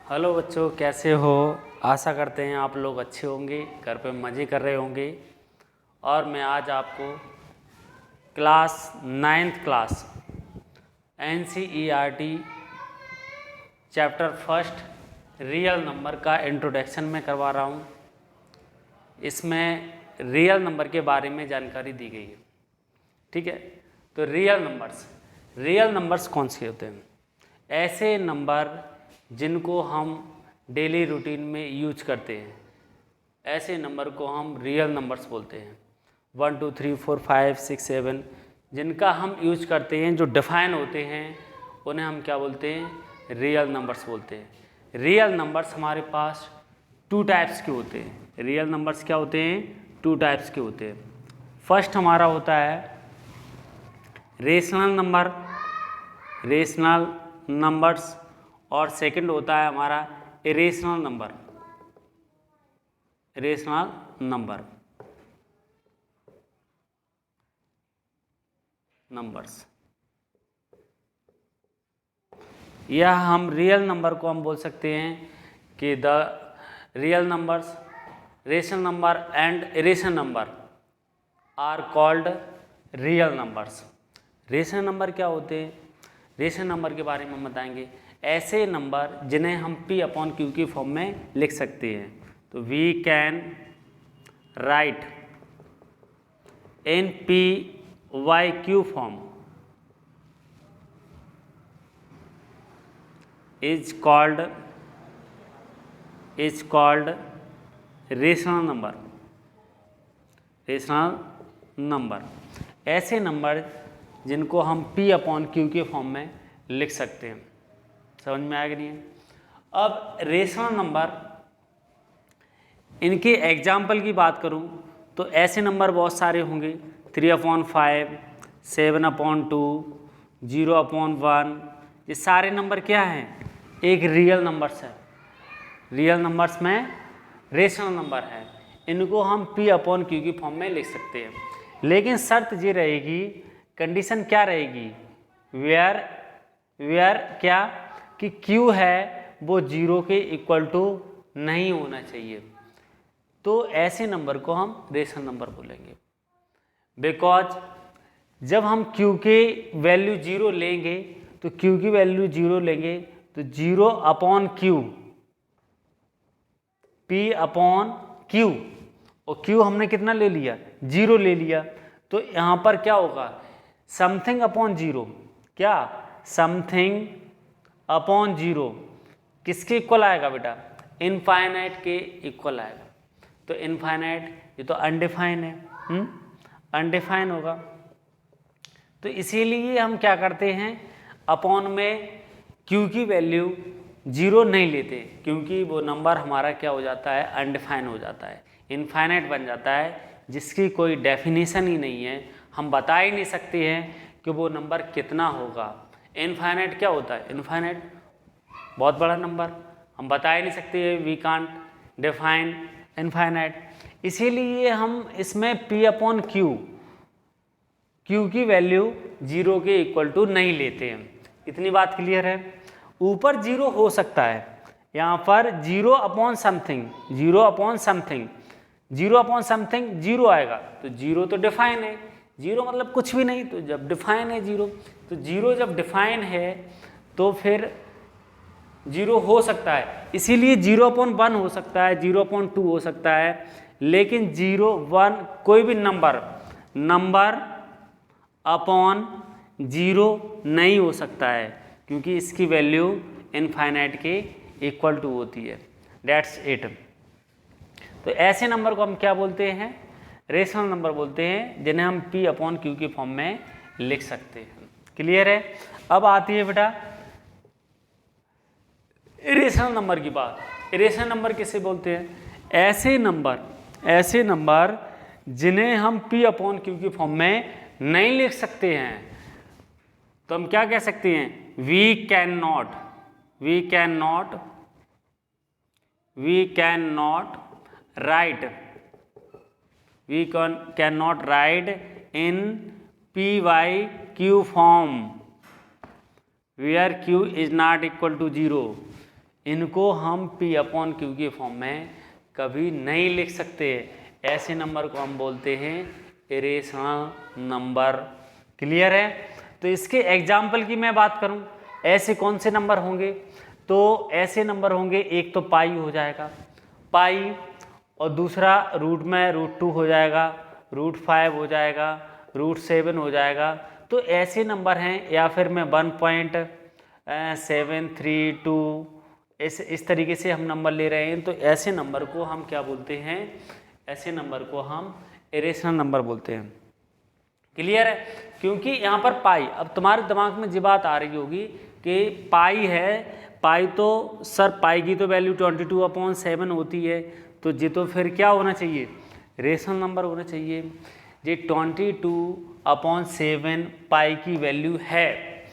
Hello बच्चों, कैसे हो। आशा करते हैं आप लोग अच्छे होंगे, घर पे मज़े कर रहे होंगे। और मैं आज आपको class 9th class NCERT chapter first real number का इंट्रोडक्शन में करवा रहा हूँ। इसमें रियल नंबर के बारे में जानकारी दी गई है। ठीक है, तो रियल नंबर्स कौन से होते हैं? ऐसे नंबर जिनको हम डेली रूटीन में यूज करते हैं, ऐसे नंबर को हम रियल नंबर्स बोलते हैं। 1 2 3 4 5 6 7 जिनका हम यूज करते हैं, जो डिफाइन होते हैं, उन्हें हम क्या बोलते हैं? रियल नंबर्स बोलते हैं। रियल नंबर्स हमारे पास 2 टाइप्स के होते हैं। रियल नंबर्स क्या होते हैं? 2 टाइप्स के होते हैं। फर्स्ट हमारा होता है रेशनल नंबर्स, और सेकंड होता है हमारा इरेशनल नंबर्स। यह हम रियल नंबर को हम बोल सकते हैं कि the real numbers, rational number and irrational number are called real numbers. Rational number क्या होते हैं? रेशनल नंबर के बारे में हम बताएंगे। ऐसे नंबर जिन्हें हम P/Q की फॉर्म में लिख सकते हैं। तो we can write in P/Q form is called rational number. ऐसे नंबर जिनको हम P/Q के फॉर्म में लिख सकते हैं। समझ में आया कि नहीं? अब रेशनल नंबर, इनके एग्जाम्पल की बात करूं तो ऐसे नंबर बहुत सारे होंगे। 3/5, 7/2, 0/1। ये सारे नंबर क्या हैं? एक रियल नंबर्स है। रियल नंबर्स में रेशनल नंबर है। इनको हम P/Q की फॉर्म में लिख सकते हैं। लेकिन शर्त ये रहेगी, कंडीशन क्या रहेगी? वेयर क्या कि Q है वो 0 के इक्वल टू नहीं होना चाहिए। तो ऐसे नंबर को हम रेशनल नंबर बोलेंगे। बिकॉज जब हम Q के वैल्यू 0 लेंगे, तो Q की वैल्यू 0 लेंगे तो 0/Q, P/Q, और Q हमने कितना ले लिया? 0 ले लिया। तो यहाँ पर क्या होगा? Something upon 0। क्या? समथिंग अपॉन 0 किसके इक्वल आएगा बेटा? इनफाइनाइट के इक्वल आएगा। तो इनफाइनाइट, ये तो अनडिफाइन है, अनडिफाइन होगा। तो इसीलिए हम क्या करते हैं, अपॉन में Q की वैल्यू 0 नहीं लेते, क्योंकि वो नंबर हमारा क्या हो जाता है? अनडिफाइन हो जाता है, इनफाइनाइट बन जाता है, जिसकी कोई डेफिनेशन ही नहीं है। हम बता ही नहीं सकते हैं कि वो नंबर कितना होगा। इनफाइनाइट क्या होता है? इनफाइनाइट बहुत बड़ा नंबर, हम बता ही नहीं सकते। We can't define infinite. इसीलिए हम इसमें P/Q की वैल्यू 0 के इक्वल टू नहीं लेते हैं। इतनी बात क्लियर है? ऊपर 0 हो सकता है, यहाँ पर 0/समथिंग 0 आएगा। तो 0 तो डिफाइन है, 0 मतलब कुछ भी नहीं। तो जब डिफाइन है 0, तो 0 जब डिफाइन है तो फिर 0 हो सकता है। इसीलिए 0/1 हो सकता है, 0/2 हो सकता है, लेकिन 0, 1 कोई भी नंबर अपॉन 0 नहीं हो सकता है, क्योंकि इसकी वैल्यू इनफाइनाइट के इक्वल टू होती है। That's it. तो ऐसे नंबर को हम क्या बोलते हैं? रेशनल नंबर बोलते हैं, जिन्हें हम P/Q की फॉर्म में लिख सकते हैं। क्लियर है? अब आती है बेटा इरेशनल नंबर की बात। इरेशनल नंबर किसे बोलते हैं? ऐसे नंबर जिन्हें हम P/Q की फॉर्म में नहीं लिख सकते हैं। तो हम क्या कह सकते हैं? वी कैन नॉट राइट इन P/Q form where Q is not equal to 0। इनको हम P/Q के फॉर्म में कभी नहीं लिख सकते। ऐसे नंबर को हम बोलते हैं इरेशनल नंबर। क्लियर है? तो इसके एग्जाम्पल की मैं बात करूं, ऐसे कौन से नंबर होंगे? तो ऐसे नंबर होंगे, एक तो पाई हो जाएगा, पाई, और दूसरा रूट में √2 हो जाएगा, √5 हो जाएगा, √7 हो जाएगा। तो ऐसे नंबर हैं, या फिर मैं 1.732 इस तरीके से हम नंबर ले रहे हैं। तो ऐसे नंबर को हम क्या बोलते हैं? ऐसे नंबर को हम इरेशनल नंबर बोलते हैं। क्लियर है? क्योंकि यहाँ पर पाई, अब तुम्हारे दिमाग में ये बात आ रही होगी कि पाई है, पाई तो सर पाई की तो वैल्यू 22/7 होती है, तो ये तो फिर क्या होना चाहिए? रेशनल नंबर होना चाहिए। ये 22/7 पाई की वैल्यू है,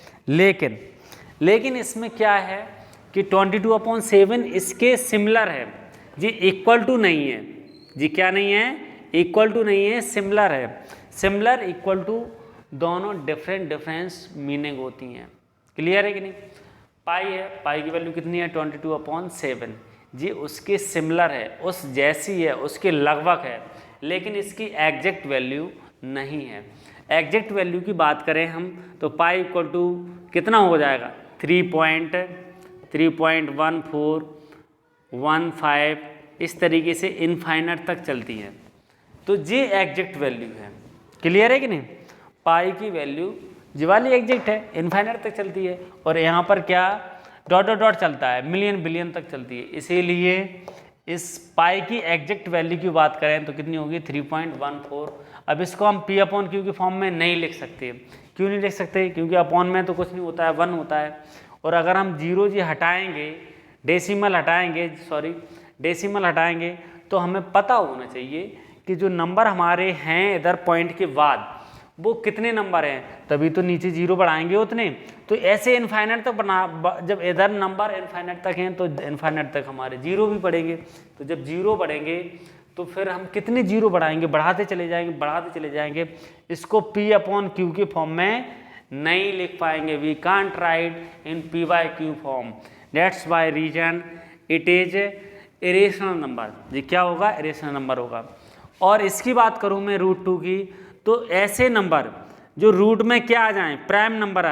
लेकिन इसमें क्या है कि 22/7 इसके सिमिलर है, ये इक्वल टू नहीं है। जी क्या नहीं है? इक्वल टू नहीं है, सिमिलर है। सिमिलर इक्वल टू दोनों डिफरेंस मीनिंग होती हैं। क्लियर है कि नहीं? पाई है, पाई की वैल्यू कितनी है? 22/7। जी उसके सिमिलर है, उस जैसी है, उसके लगभग है, लेकिन इसकी एग्जैक्ट वैल्यू नहीं है। एग्जैक्ट वैल्यू की बात करें हम तो पाई इक्वल टू कितना हो जाएगा? 3.1415 इस तरीके से इनफाइनाइट तक चलती है। तो ये एग्जैक्ट वैल्यू है। क्लियर है कि नहीं? पाई की वैल्यू जीवाली एग्जैक्ट है, इनफाइनाइट तक चलती है, और यहाँ पर क्या डॉट डॉट डॉट चलता है, मिलियन बिलियन तक चलती है। इसीलिए इस पाई की एग्जैक्ट वैल्यू की बात करें तो कितनी होगी? 3.14। अब इसको हम P/Q के फॉर्म में नहीं लिख सकते। क्यों नहीं लिख सकते? क्योंकि अपॉन में तो कुछ नहीं होता है, 1 होता है, और अगर हम जीरो जी हटाएंगे, डेसिमल हटाएंगे तो हमें पता होना चाहिए कि जो नंबर हमारे हैं इधर पॉइंट के बाद वो कितने नंबर हैं, तभी तो नीचे जीरो बढ़ाएंगे उतने। तो ऐसे इनफाइनाइट तक जब इधर नंबर इनफाइनाइट तक हैं तो इनफाइनाइट तक हमारे जीरो भी बढ़ेंगे। तो जब जीरो बढ़ेंगे तो फिर हम कितने जीरो बढ़ाएंगे? बढ़ाते चले जाएंगे। इसको P/Q के फॉर्म में नहीं लिख पाएंगे। We can't write in P/Q form, that's why reason it is irrational number. ये क्या होगा? इरेशनल नंबर होगा। और इसकी बात करूं मैं √2 की, तो ऐसे नंबर जो रूट में क्या आ जाएं? प्राइम नंबर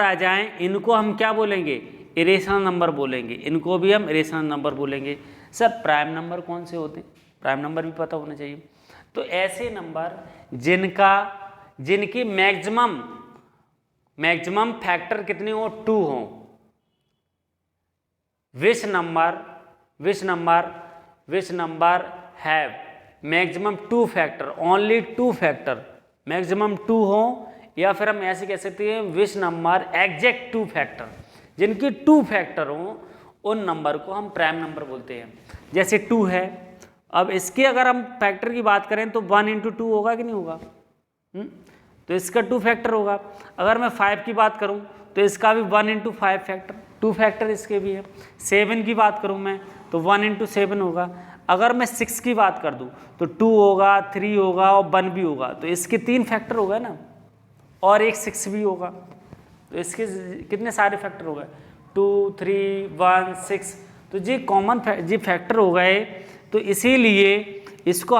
आ जाएं, इनको हम क्या बोलेंगे? इरेशनल नंबर बोलेंगे। इनको भी हम इरेशनल नंबर बोलेंगे। सर प्राइम नंबर कौन से होते हैं? प्राइम नंबर भी पता होना चाहिए। तो ऐसे नंबर जिनकी मैक्सिमम फैक्टर कितने हो? 2 हो। Which number have maximum 2 factor, only 2 factor, maximum 2 हो, या फिर हम ऐसे कह सकते हैं विच नंबर एग्जैक्ट 2 फैक्टर, जिनकी 2 फैक्टर हो उन नंबर को हम प्राइम नंबर बोलते हैं। जैसे 2 है, अब इसके अगर हम फैक्टर की बात करें तो 1 × 2 होगा कि नहीं होगा? तो इसका 2 फैक्टर होगा। अगर मैं 5 की बात करूं तो इसका भी 1 × 5 फैक्टर, 2 फैक्टर इसके भी है। 7 की बात करूं मैं तो 1 × 7 होगा। अगर मैं 6 की बात कर दूं तो 2 होगा, 3 होगा और 1 भी होगा। तो इसके 3 फैक्टर हो गए ना, और एक 6 भी होगा। तो इसके कितने सारे फैक्टर हो गए? 2, 3, 1, 6। तो ये कॉमन जी फैक्टर हो गए। तो इसीलिए इसको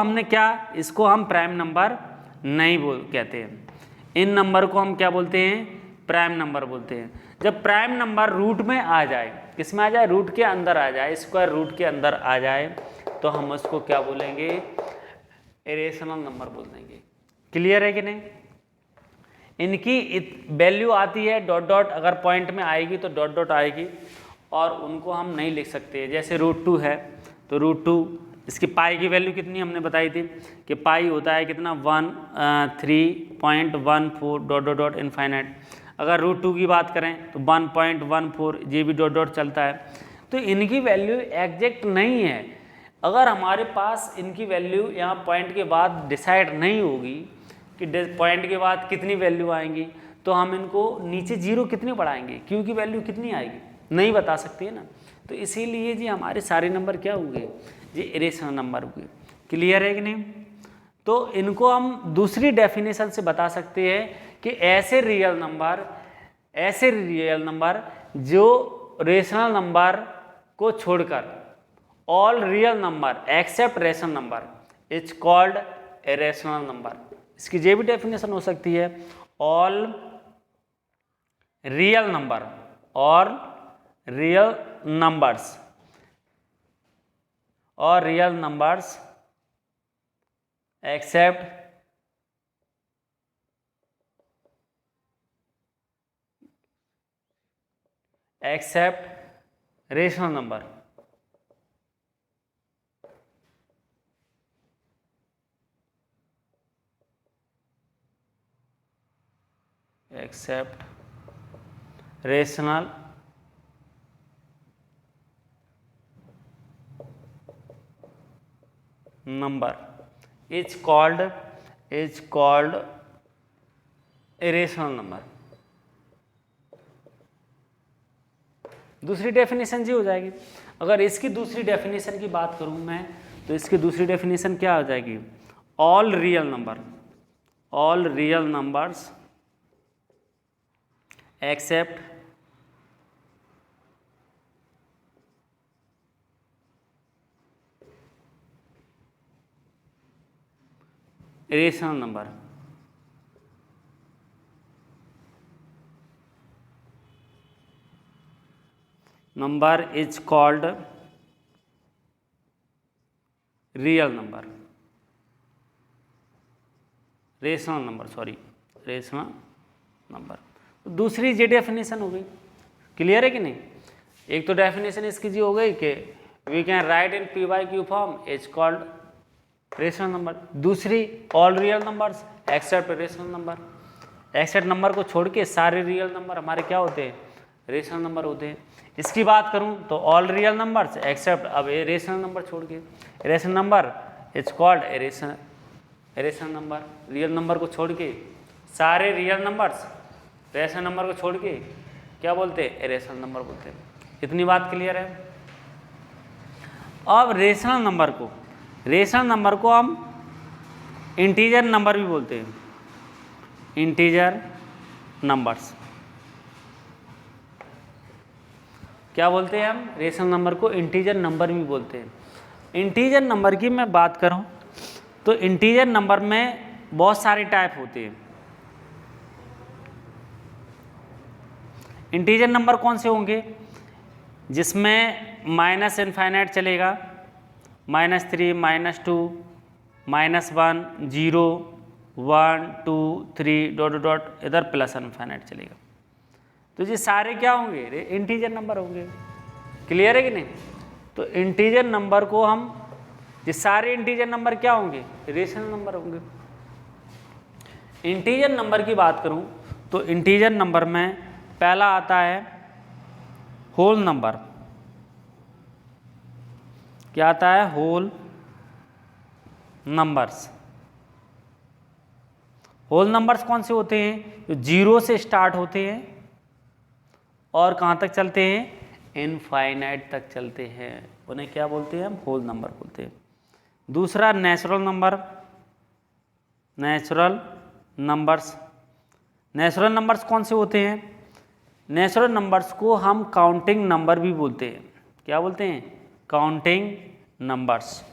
हम प्राइम नंबर नहीं कहते हैं। इन नंबर को हम क्या बोलते हैं? प्राइम नंबर बोलते हैं। जब प्राइम नंबर रूट में आ जाए, किस में आ जाए? रूट के अंदर आ जाए, स्क्वायर रूट के अंदर आ जाए, तो हम उसको क्या बोलेंगे? इरेशनल नंबर बोल देंगे। क्लियर है कि नहीं? इनकी वैल्यू आती है डॉट डॉट, अगर पॉइंट में आएगी तो डॉट डॉट आएगी, और उनको हम नहीं लिख सकते। जैसे √2 है तो √2, इसकी पाई की वैल्यू कितनी हमने बताई थी कि पाई होता है कितना? 3.14 डॉट डॉट डॉट इनफाइनाइट। अगर √2 की बात करें तो 1.14, ये भी डॉट डॉट चलता है। तो इनकी वैल्यू एग्जैक्ट नहीं है। अगर हमारे पास इनकी वैल्यू यहाँ पॉइंट के बाद डिसाइड नहीं होगी कि पॉइंट के बाद कितनी वैल्यू आएंगी, तो हम इनको नीचे जीरो कितने बढ़ाएंगे, क्यू की वैल्यू कितनी आएगी नहीं बता सकते है ना। तो इसीलिए जी हमारे सारे नंबर क्या हुए? जी इरेशनल नंबर हुए। क्लियर है कि नहीं? तो इनको हम दूसरी डेफिनेशन से बता सकते हैं कि ऐसे रियल नंबर जो रेशनल नंबर को छोड़कर, all real number except rational number is called a rational number. इसकी ये भी डेफिनेशन हो सकती है, ऑल रियल नंबर और रियल नंबर्स और real numbers except rational number. Except rational number is called a rational number. दूसरी डेफिनेशन जी हो जाएगी। अगर इसकी दूसरी डेफिनेशन की बात करूं मैं, तो इसकी दूसरी डेफिनेशन क्या हो जाएगी, all real numbers except rational number. Number is called real number, rational number. तो दूसरी ये डेफिनेशन हो गई, क्लियर है कि नहीं। एक तो डेफिनेशन इसकी जी हो गई कि we can write in p by q form is called rational number. दूसरी all real numbers except rational number, except number को छोड़ के सारे रियल नंबर हमारे क्या होते हैं, रेशनल नंबर होते हैं। इसकी बात करूं तो ऑल रियल नंबर्स एक्सेप्ट, अब ए रेशनल नंबर छोड़ के, rational number is called a rational number. Real number को छोड़ के सारे रियल नंबर्स रेशनल नंबर को छोड़ के क्या बोलते हैं, ए रेशनल नंबर बोलते हैं। इतनी बात क्लियर है। अब रेशनल नंबर को हम इंटीजर नंबर भी बोलते हैं, इंटीजर नंबर्स। क्या बोलते हैं हम, रेशनल नंबर को इंटीजर नंबर भी बोलते हैं। इंटीजर नंबर की मैं बात करूं तो इंटीजर नंबर में बहुत सारे टाइप होते हैं। इंटीजर नंबर कौन से होंगे, जिसमें माइनस इनफाइनाइट चलेगा, -3, -2, -1, 0, 1, 2, 3 ... इधर प्लस इनफाइनाइट चलेगा। तो ये सारे क्या होंगे, इंटीजर नंबर होंगे। क्लियर है कि नहीं। तो इंटीजर नंबर को हम, ये सारे इंटीजर नंबर क्या होंगे, रेशनल नंबर होंगे। इंटीजर नंबर की बात करूं तो इंटीजर नंबर में पहला आता है होल नंबर। क्या आता है, होल नंबर्स। होल नंबर्स कौन से होते हैं, जो 0 से स्टार्ट होते हैं और कहाँ तक चलते हैं, इनफाइनाइट तक चलते हैं, उन्हें क्या बोलते हैं हम, होल नंबर बोलते हैं। दूसरा नेचुरल नंबर्स कौन से होते हैं, नेचुरल नंबर्स को हम काउंटिंग नंबर भी बोलते हैं। क्या बोलते हैं, काउंटिंग नंबर्स।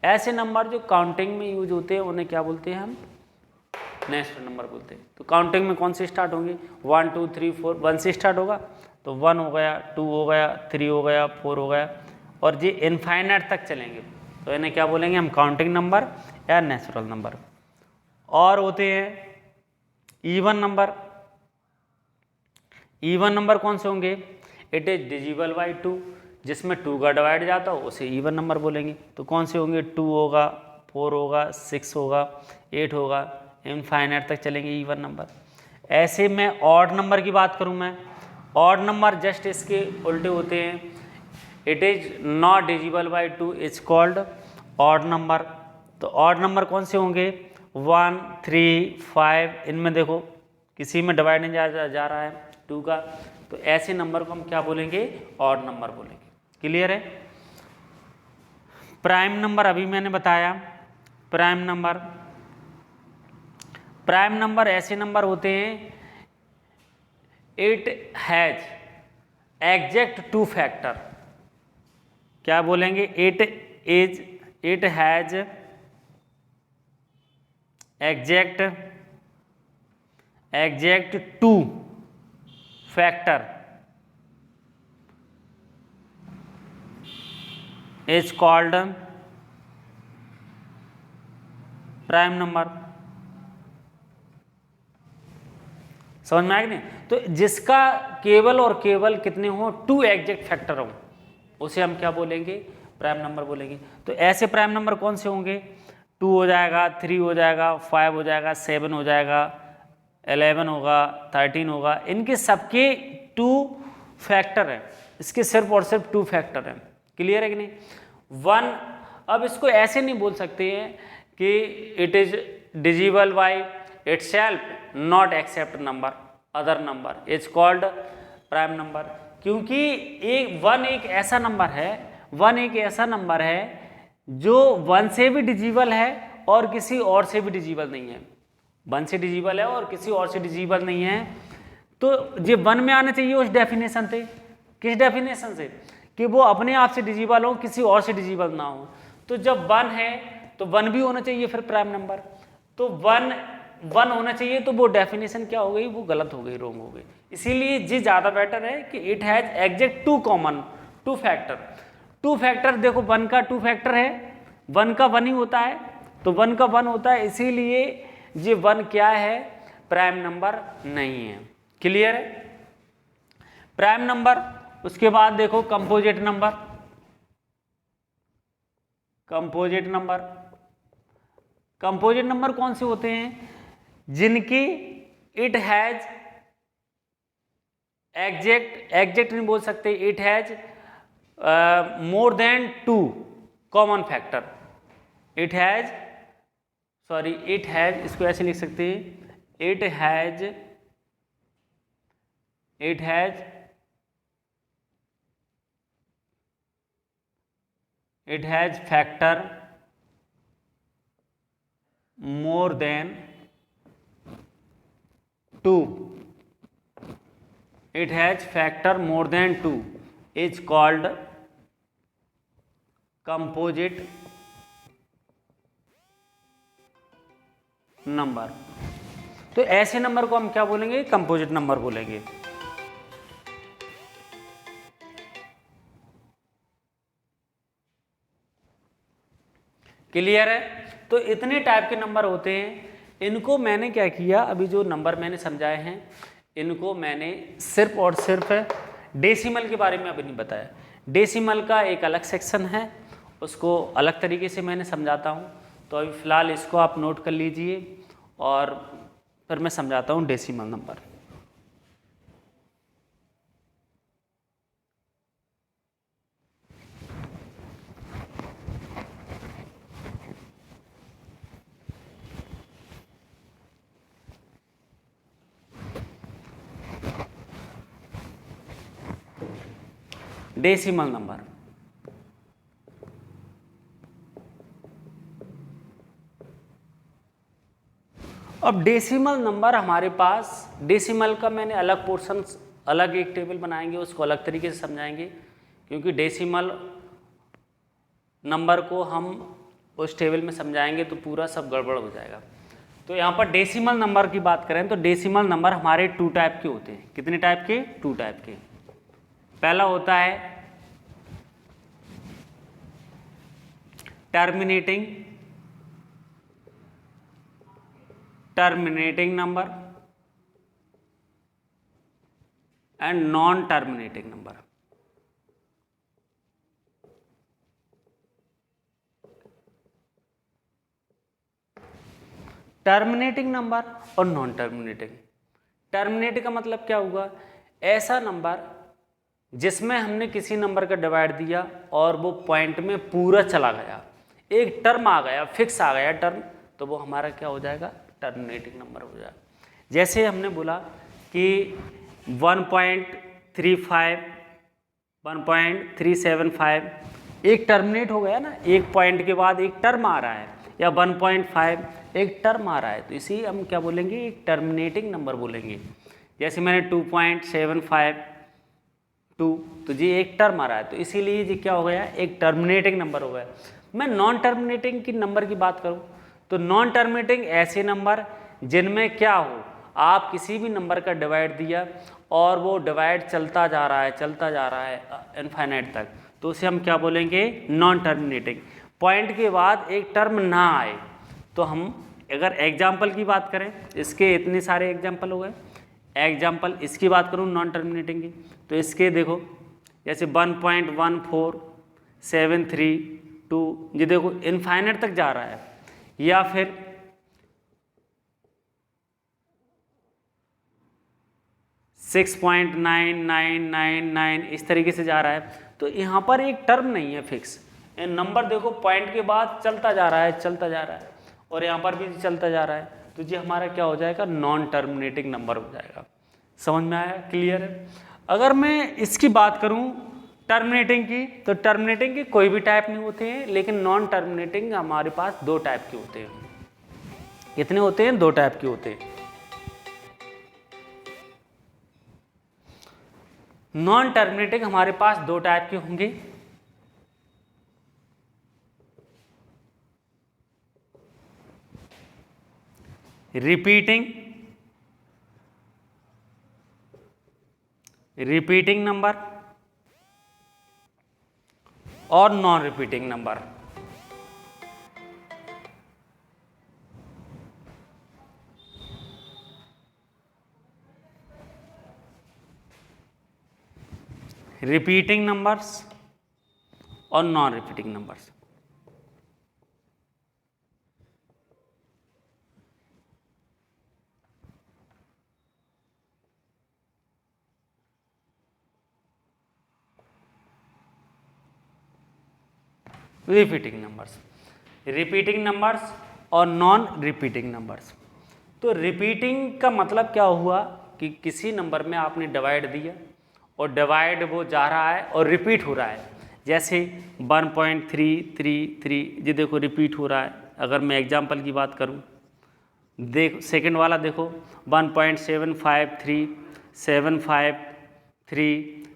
ऐसे नंबर जो काउंटिंग में यूज होते हैं उन्हें क्या बोलते हैं हम, नेचुरल नंबर बोलते हैं। तो काउंटिंग में कौन से स्टार्ट होंगे, 1 2 3 4, 1 से स्टार्ट होगा, तो 1 हो गया, 2 हो गया, 3 हो गया, 4 हो गया, और ये इनफाइनाइट तक चलेंगे, तो इन्हें क्या बोलेंगे हम, काउंटिंग नंबर या नेचुरल नंबर। और होते हैं इवन नंबर कौन से होंगे, इट इज डिजिबल बाई 2, जिसमें 2 का डिवाइड जाता हो उसे इवन नंबर बोलेंगे। तो कौन से होंगे, 2 होगा, 4 होगा, 6 होगा, 8 होगा, इनफाइनाइट तक चलेंगे इवन नंबर। ऐसे में ऑड नंबर की बात करूं मैं, ऑड नंबर जस्ट इसके उल्टे होते हैं, it is not डिजिबल by 2 is called odd number. तो ऑड नंबर कौन से होंगे, 1 3 5, इनमें देखो किसी में डिवाइड नहीं जा रहा है 2 का, तो ऐसे नंबर को हम क्या बोलेंगे, ऑड नंबर बोलेंगे। क्लियर है। प्राइम नंबर अभी मैंने बताया, प्राइम नंबर ऐसे नंबर होते हैं, it has exact two factor, क्या बोलेंगे? It has exact two factor is called prime number. समझ में आया कि नहीं? तो जिसका केवल और केवल कितने हो, टू एग्जैक्ट फैक्टर हो, उसे हम क्या बोलेंगे? प्राइम नंबर बोलेंगे। तो ऐसे प्राइम नंबर कौन से होंगे? 2 हो जाएगा, 3 हो जाएगा, 5 हो जाएगा, 7 हो जाएगा, 11 होगा, 13 होगा। इनके सबके 2 फैक्टर है, इसके सिर्फ और सिर्फ 2 फैक्टर है। क्लियर है कि नहीं? 1, अब इसको ऐसे नहीं बोल सकते हैं कि it is डिजिबल by itself not except number other number is called prime number, क्योंकि वन एक ऐसा नंबर है जो 1 से भी डिजिबल है और किसी और से भी डिजिबल नहीं है। 1 से डिजिबल है और किसी और से डिजिबल नहीं है, तो ये 1 में आना चाहिए उस डेफिनेशन से। किस डेफिनेशन से? कि वो अपने आप से डिजिबल हो, किसी और से डिजिबल ना हो। तो जब 1 है तो 1 भी होना चाहिए फिर प्राइम नंबर। तो 1 होना चाहिए, तो वो डेफिनेशन क्या हो गई? वो गलत हो गई, रॉन्ग हो गई। इसीलिए ये ज़्यादा बेटर है कि it has exact two factor. Two factor देखो, 1 का 2 फैक्टर है, 1 का 1 ही होता है, तो 1 का 1 होता है, इसीलिए ये 1 क्या है? प्राइम नंबर नहीं है। क्लियर है? Prime number. उसके बाद देखो कंपोजिट नंबर। कंपोजिट नंबर कौन से होते हैं? जिनकी इट हैज एग्जैक्ट नहीं बोल सकते, it has more than 2 common factor. It has इसको ऐसे लिख सकते हैं, it has factor more than 2, it has factor more than 2 is called composite number. तो ऐसे नंबर को हम क्या बोलेंगे? कंपोजिट नंबर बोलेंगे। क्लियर है? तो इतने टाइप के नंबर होते हैं। इनको मैंने क्या किया, अभी जो नंबर मैंने समझाए हैं इनको मैंने सिर्फ और सिर्फ डेसिमल के बारे में अभी नहीं बताया। डेसिमल का एक अलग सेक्शन है, उसको अलग तरीके से मैंने समझाता हूँ। तो अभी फ़िलहाल इसको आप नोट कर लीजिए और फिर मैं समझाता हूँ डेसिमल नंबर। डेसिमल नंबर, अब डेसिमल नंबर हमारे पास, डेसिमल का मैंने अलग पोर्शन, अलग एक टेबल बनाएंगे, उसको अलग तरीके से समझाएंगे, क्योंकि डेसिमल नंबर को हम उस टेबल में समझाएंगे तो पूरा सब गड़बड़ हो जाएगा। तो यहाँ पर डेसिमल नंबर की बात करें तो डेसिमल नंबर हमारे 2 टाइप के होते हैं। कितने टाइप के? 2 टाइप के। पहला होता है terminating number and non terminating number. Terminating number और नॉन टर्मिनेटिंग। टर्मिनेट का मतलब क्या हुआ? ऐसा नंबर जिसमें हमने किसी नंबर का डिवाइड दिया और वो पॉइंट में पूरा चला गया, एक टर्म आ गया, फिक्स आ गया टर्म, तो वो हमारा क्या हो जाएगा? टर्मिनेटिंग नंबर हो जाएगा। जैसे हमने बोला कि 1.35, 1.375 एक टर्मिनेट हो गया ना, एक पॉइंट के बाद एक टर्म आ रहा है, या 1.5 एक टर्म आ रहा है, तो इसी हम क्या बोलेंगे? एक टर्मिनेटिंग नंबर बोलेंगे। जैसे मैंने 2.75 2, तो ये एक टर्म आ रहा है, तो इसीलिए ये क्या हो गया, एक टर्मिनेटिंग नंबर हो गया। मैं नॉन टर्मिनेटिंग की नंबर की बात करूं तो नॉन टर्मिनेटिंग ऐसे नंबर जिनमें क्या हो, आप किसी भी नंबर का डिवाइड दिया और वो डिवाइड चलता जा रहा है इनफाइनाइट तक, तो उसे हम क्या बोलेंगे, नॉन टर्मिनेटिंग। पॉइंट के बाद एक टर्म ना आए, तो हम अगर एग्जाम्पल की बात करें, इसके इतने सारे एग्जाम्पल हो गए। एग्जाम्पल इसकी बात करूँ नॉन टर्मिनेटिंग की, तो इसके देखो जैसे 1.14732, ये देखो इनफाइनाइट तक जा रहा है, या फिर 6.9999 इस तरीके से जा रहा है। तो यहाँ पर एक टर्म नहीं है फिक्स, नंबर देखो पॉइंट के बाद चलता जा रहा है, और यहाँ पर भी चलता जा रहा है, तो ये हमारा क्या हो जाएगा, नॉन टर्मिनेटिंग नंबर हो जाएगा। समझ में आया, क्लियर है। अगर मैं इसकी बात करूँ टर्मिनेटिंग की, तो टर्मिनेटिंग के कोई भी टाइप नहीं होते हैं, लेकिन नॉन टर्मिनेटिंग हमारे पास 2 टाइप के होते हैं। कितने होते हैं, 2 टाइप के होते हैं। नॉन टर्मिनेटिंग हमारे पास 2 टाइप के होंगे। रिपीटिंग नंबर और non repeating number. Repeating numbers और non repeating numbers. Repeating numbers और नॉन रिपीटिंग नंबर्स। तो रिपीटिंग का मतलब क्या हुआ कि किसी नंबर में आपने डिवाइड दिया और डिवाइड वो जा रहा है और रिपीट हो रहा है, जैसे 1.333, ये देखो रिपीट हो रहा है। अगर मैं एग्जांपल की बात करूं, देख सेकंड वाला देखो 1.753,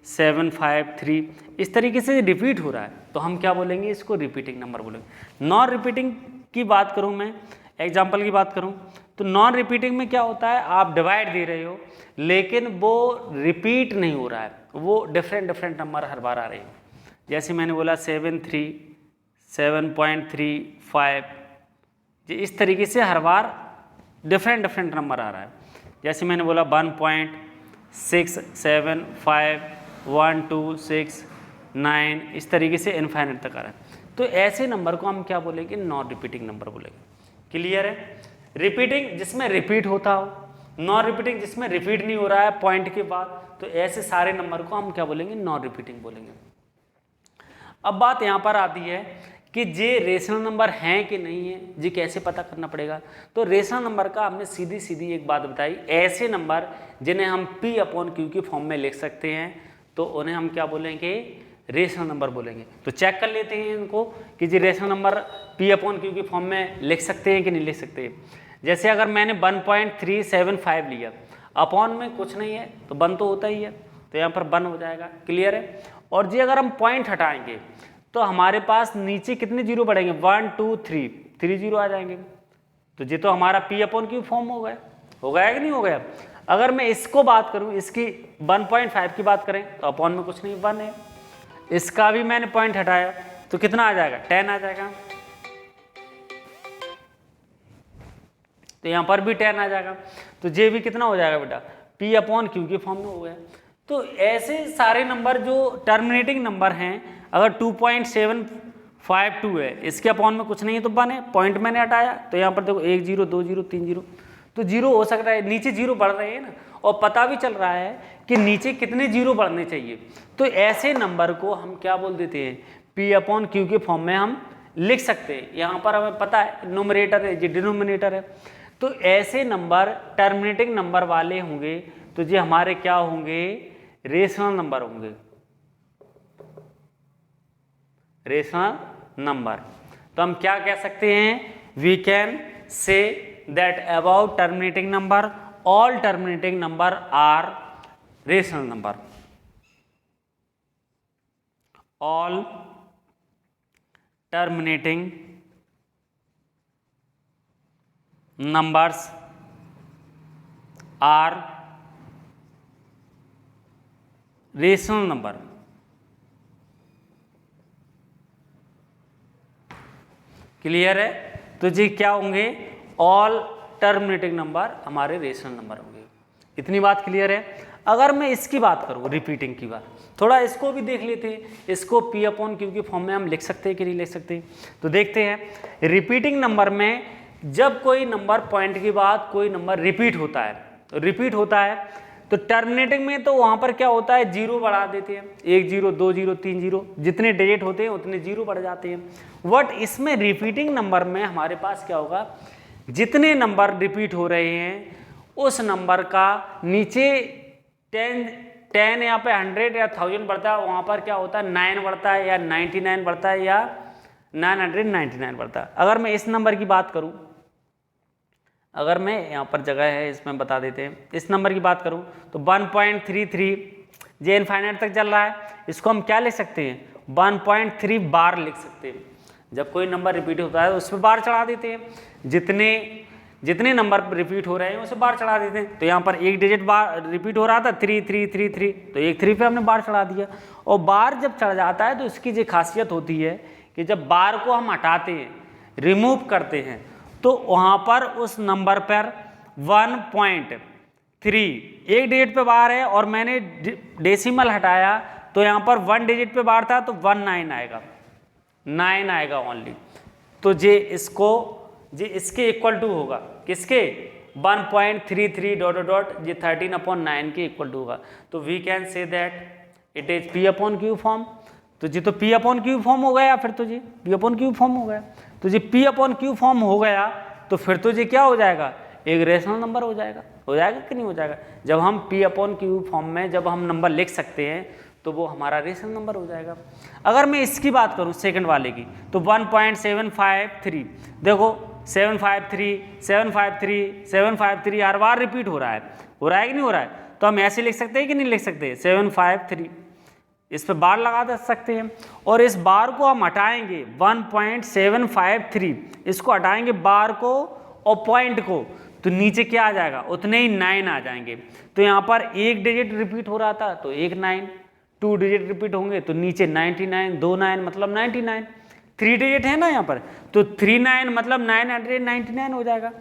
753, इस तरीके से रिपीट हो रहा है, तो हम क्या बोलेंगे, इसको रिपीटिंग नंबर बोलेंगे। नॉन रिपीटिंग की बात करूं, मैं एग्जांपल की बात करूं, तो नॉन रिपीटिंग में क्या होता है, आप डिवाइड दे रहे हो लेकिन वो रिपीट नहीं हो रहा है, वो डिफरेंट नंबर हर बार आ रहे हैं। जैसे मैंने बोला 73, 7.35, इस तरीके से हर बार डिफरेंट नंबर आ रहा है। जैसे मैंने बोला 1.6751269, इस तरीके से इनफाइनाइट तक आ रहा है। तो ऐसे नंबर को हम क्या बोलेंगे, नॉन रिपीटिंग नंबर बोलेंगे। क्लियर है। रिपीटिंग जिसमें रिपीट होता हो, नॉन रिपीटिंग जिसमें रिपीट नहीं हो रहा है पॉइंट के बाद, तो ऐसे सारे नंबर को हम क्या बोलेंगे, नॉन रिपीटिंग बोलेंगे। अब बात यहाँ पर आती है कि ये रेशनल नंबर हैं कि नहीं है, ये कैसे पता करना पड़ेगा। तो रेशनल नंबर का हमने सीधी एक बात बताई, ऐसे नंबर जिन्हें हम P/Q के फॉर्म में लिख सकते हैं, तो उन्हें हम क्या बोलेंगे, रेशनल नंबर बोलेंगे। तो चेक कर लेते हैं इनको कि ये रेशनल नंबर P/Q के फॉर्म में लिख सकते हैं कि नहीं लिख सकते। जैसे अगर मैंने 1.375 लिया, अपॉन में कुछ नहीं है तो 1 तो होता ही है, तो यहाँ पर 1 हो जाएगा। क्लियर है। और जी अगर हम पॉइंट हटाएंगे तो हमारे पास नीचे कितने जीरो बढ़ेंगे, 1 2 3 जीरो आ जाएंगे। तो ये तो हमारा P/Q फॉर्म हो गया कि नहीं हो गया। अगर मैं इसको बात करूं, इसकी 1.5 की बात करें तो अपॉन में कुछ नहीं, 1 है। इसका भी मैंने पॉइंट हटाया तो कितना आ जाएगा, 10 आ जाएगा। तो यहाँ पर भी 10 आ जाएगा। तो ये भी कितना हो जाएगा बेटा, P/Q के फॉर्म में हो गया। तो ऐसे सारे नंबर जो टर्मिनेटिंग नंबर हैं, अगर 2.752 है, इसके अपॉन में कुछ नहीं है तो 1 है, पॉइंट मैंने हटाया, तो यहाँ पर देखो 1 0 2 0 3 0, तो जीरो हो सकता है, नीचे जीरो बढ़ रहे हैं ना, और पता भी चल रहा है कि नीचे कितने जीरो बढ़ने चाहिए। तो ऐसे नंबर को हम क्या बोल देते हैं, P/Q के फॉर्म में हम लिख सकते हैं। यहाँ पर हमें पता है न्यूमरेटर है, ये डिनोमिनेटर है। तो ऐसे नंबर टर्मिनेटिंग नंबर वाले होंगे तो ये हमारे क्या होंगे, रेशनल नंबर होंगे, रेशनल नंबर। तो हम क्या कह सकते हैं, we can say that about terminating number all terminating number are rational number. All terminating numbers are rational number. Clear है? तो जी क्या होंगे, ऑल टर्मिनेटिंग नंबर हमारे रेशनल नंबर होंगे। इतनी बात क्लियर है। अगर मैं इसकी बात करूँ, रिपीटिंग की बात, थोड़ा इसको भी देख लेते हैं। इसको P अपॉन Q की फॉर्म में हम लिख सकते हैं कि नहीं लिख सकते? तो देखते हैं। रिपीटिंग नंबर में जब कोई नंबर पॉइंट के बाद कोई नंबर रिपीट होता है, तो टर्मिनेटिंग में तो वहाँ पर क्या होता है, जीरो बढ़ा देते हैं। 1 0 2 0 3 0, जितने डिजिट होते हैं उतने जीरो बढ़ जाते हैं। बट इसमें रिपीटिंग नंबर में हमारे पास क्या होगा, जितने नंबर रिपीट हो रहे हैं उस नंबर का नीचे 10 यहाँ पे 100 या 1000 बढ़ता है, वहाँ पर क्या होता है 9 बढ़ता है या 99 बढ़ता है या 999 बढ़ता है। अगर मैं इस नंबर की बात करूँ, अगर मैं यहाँ पर जगह है इसमें बता देते हैं, इस नंबर की बात करूँ तो 1.33 जे इनफाइनाइट तक चल रहा है। इसको हम क्या लिख सकते हैं, 1.3 बार लिख सकते हैं। जब कोई नंबर रिपीट होता है तो उस पर बार चढ़ा देते हैं। जितने नंबर रिपीट हो रहे हैं उसे बार चढ़ा देते हैं। तो यहाँ पर एक डिजिट बार रिपीट हो रहा था 3 3 3 3, तो एक 3 पे हमने बार चढ़ा दिया। और बार जब चढ़ जाता है तो इसकी जो खासियत होती है कि जब बार को हम हटाते हैं, रिमूव करते हैं, तो वहाँ पर उस नंबर पर 1.3 एक डिजिट पे बार है और मैंने डेसिमल हटाया तो यहाँ पर 1 डिजिट पे बार था तो 19 आएगा, 9 आएगा ओनली। तो जे इसके इक्वल टू होगा, किसके, 1.33 डॉट डॉट जे 13/9 के इक्वल टू होगा। तो we can say that it is P upon Q form. तो जी तो P अपॉन Q फॉर्म हो गया, फिर तो जी P अपॉन Q फॉर्म हो गया। तो जी P अपॉन Q फॉर्म हो गया तो फिर तो जी क्या हो जाएगा, एक रेशनल नंबर हो जाएगा कि नहीं हो जाएगा? जब हम P अपॉन Q फॉर्म में जब हम नंबर लिख सकते हैं तो वो हमारा रेशनल नंबर हो जाएगा। अगर मैं इसकी बात करूं सेकंड वाले की तो 1.753, देखो 753 हर बार रिपीट हो रहा है कि नहीं हो रहा है? तो हम ऐसे लिख सकते हैं कि नहीं लिख सकते, 753, इस पे बार लगा दे सकते हैं। और इस बार को हम हटाएंगे 1.753, इसको हटाएंगे बार को और पॉइंट को, तो नीचे क्या आ जाएगा, उतने ही 9 आ जाएंगे। तो यहाँ पर एक डिजिट रिपीट हो रहा था तो एक 9, 2 डिजिट रिपीट होंगे तो नीचे 99, 2 9 मतलब 99, 3 डिजिट है ना यहाँ पर, तो 39 मतलब 999 हो जाएगा।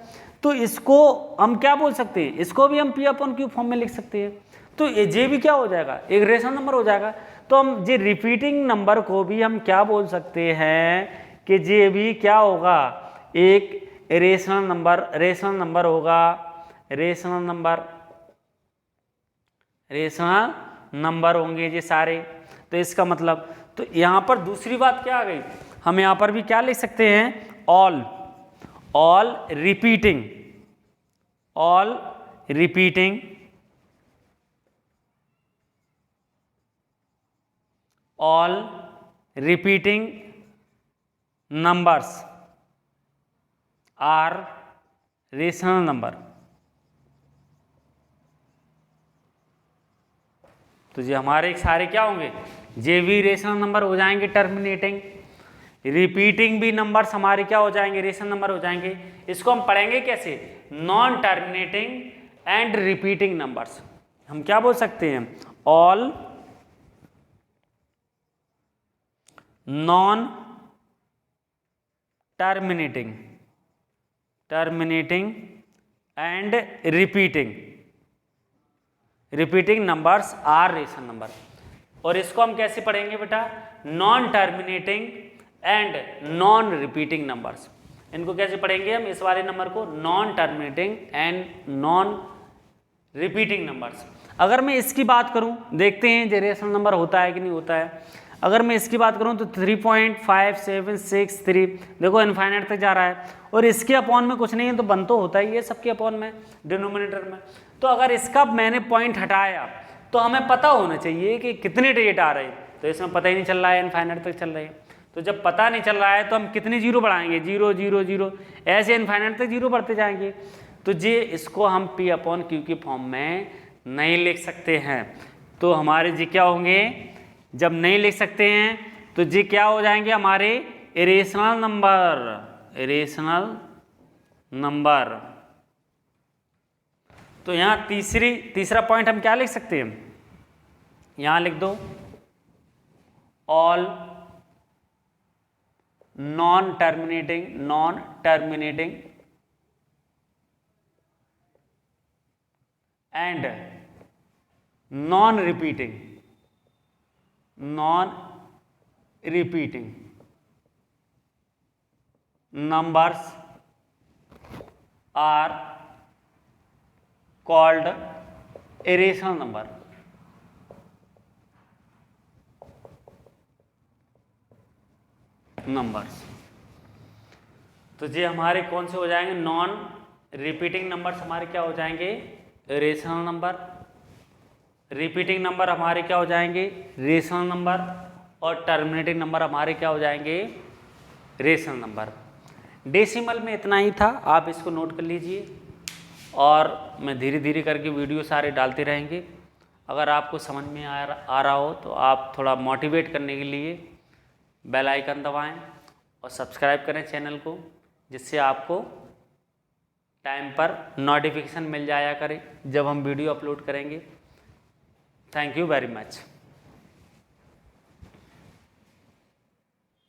तो इसको हम क्या बोल सकते हैं, इसको भी हम P अपॉन Q फॉर्म में लिख सकते हैं। तो ये भी क्या हो जाएगा, एक रेशनल नंबर हो जाएगा। तो हम जे रिपीटिंग नंबर को भी हम क्या बोल सकते हैं कि जे भी क्या होगा, एक रेशनल नंबर होगा, रेशनल नंबर होंगे ये सारे। तो इसका मतलब, तो यहाँ पर दूसरी बात क्या आ गई, हम यहाँ पर भी क्या लिख सकते हैं, all repeating numbers are rational number. तो ये हमारे सारे क्या होंगे, जे भी रेशनल नंबर हो जाएंगे टर्मिनेटिंग, रिपीटिंग भी नंबर्स हमारे क्या हो जाएंगे, रेशनल नंबर हो जाएंगे। इसको हम पढ़ेंगे कैसे, non terminating and repeating numbers. हम क्या बोल सकते हैं, all non terminating and repeating numbers are rational number. और इसको हम कैसे पढ़ेंगे बेटा, non terminating and non repeating numbers. इनको कैसे पढ़ेंगे हम, इस वाले नंबर को non terminating and non repeating numbers. अगर मैं इसकी बात करूं, देखते हैं जो रेशनल नंबर होता है कि नहीं होता है। अगर मैं इसकी बात करूं तो 3.57663, देखो इनफाइनाइट तक जा रहा है और इसके अपॉन में कुछ नहीं है तो बन तो होता ही है सबके अपॉन में, डिनोमिनेटर में। तो अगर इसका मैंने पॉइंट हटाया तो हमें पता होना चाहिए कि कितने डिजिट आ रहे हैं, तो इसमें पता ही नहीं चल रहा है, इनफाइनाइट तक चल रहे हैं। तो जब पता नहीं चल रहा है तो हम कितने जीरो बढ़ाएंगे, 0 0 0, ऐसे इनफाइनाइट तक जीरो बढ़ते जाएंगे। तो जी इसको हम P अपॉन Q की फॉर्म में नहीं लिख सकते हैं। तो हमारे जी क्या होंगे, जब नहीं लिख सकते हैं तो ये क्या हो जाएंगे हमारे इरेशनल नंबर, इरेशनल नंबर। तो यहाँ तीसरा पॉइंट हम क्या लिख सकते हैं, यहां लिख दो all non terminating and non repeating numbers are called irrational number। Numbers तो ये हमारे कौन से हो जाएंगे, नॉन रिपीटिंग नंबर्स हमारे क्या हो जाएंगे, रेशनल नंबर। रिपीटिंग नंबर हमारे क्या हो जाएंगे, रेशनल नंबर। और टर्मिनेटिंग नंबर हमारे क्या हो जाएंगे, रेशनल नंबर। डेसिमल में इतना ही था, आप इसको नोट कर लीजिए और मैं धीरे धीरे करके वीडियो सारे डालते रहेंगे। अगर आपको समझ में आ रहा हो तो आप थोड़ा मोटिवेट करने के लिए बेल आइकन दबाएं और सब्सक्राइब करें चैनल को, जिससे आपको टाइम पर नोटिफिकेशन मिल जाया करे जब हम वीडियो अपलोड करेंगे। Thank you very much.